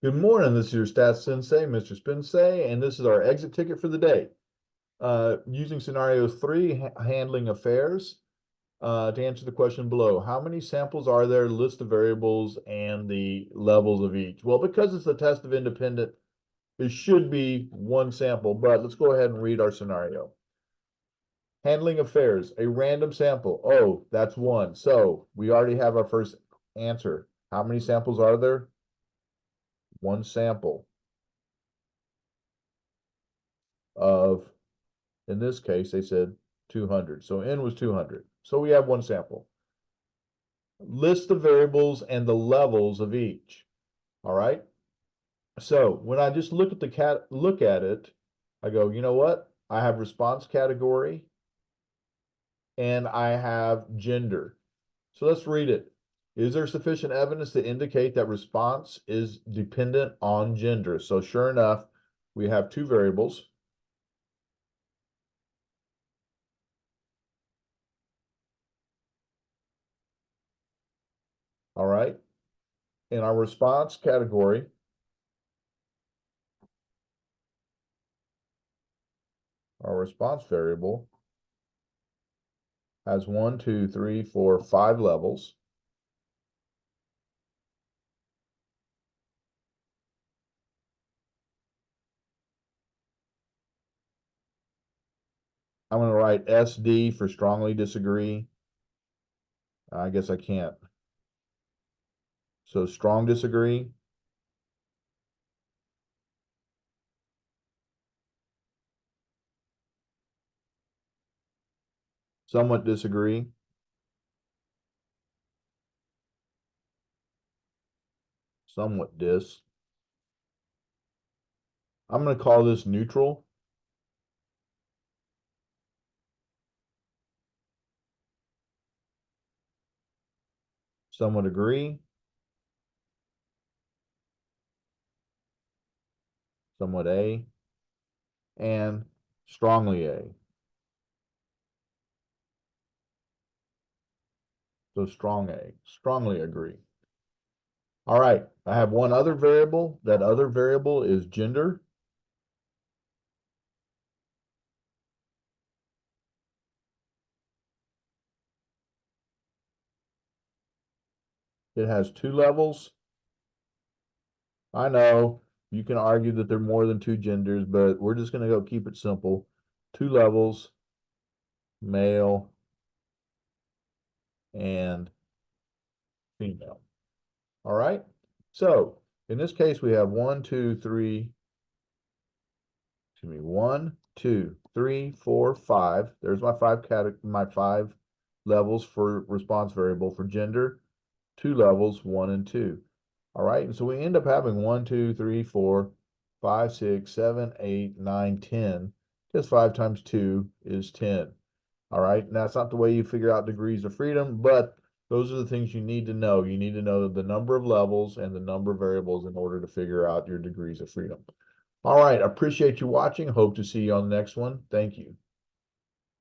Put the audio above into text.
Good morning. This is your stats sensei, Mr. Spensei, and this is our exit ticket for the day. Using scenario 3, handling affairs, to answer the question below, how many samples are there, list the variables and the levels of each? Well, because it's a test of independent, it should be one sample, but let's go ahead and read our scenario. Handling affairs, a random sample. Oh, that's one. So we already have our first answer. How many samples are there? One sample of, in this case, they said 200. So N was 200. So we have one sample. List the variables and the levels of each. All right. So when I just look at it, I go, you know what? I have response category and I have gender. So let's read it. Is there sufficient evidence to indicate that response is dependent on gender? So sure enough, we have two variables. All right. In our response category, our response variable has 1, 2, 3, 4, 5 levels. I'm going to write SD for strongly disagree. I guess I can't. So strong disagree. Somewhat disagree. Somewhat dis. I'm going to call this neutral. Somewhat agree. Somewhat A. And strongly A. So strong A. Strongly agree. All right. I have one other variable. That other variable is gender. It has two levels. I know you can argue that there are more than two genders, but we're just going to go keep it simple. Two levels, male and female. All right. So in this case, we have 1, 2, 3, excuse me, 1, 2, 3, 4, 5. There's my my 5 levels for response variable for gender, 2 levels, 1 and 2. All right. And so we end up having 1, 2, 3, 4, 5, 6, 7, 8, 9, 10. Because 5 times 2 is 10. All right. Now, that's not the way you figure out degrees of freedom, but those are the things you need to know. You need to know the number of levels and the number of variables in order to figure out your degrees of freedom. All right. I appreciate you watching. Hope to see you on the next one. Thank you.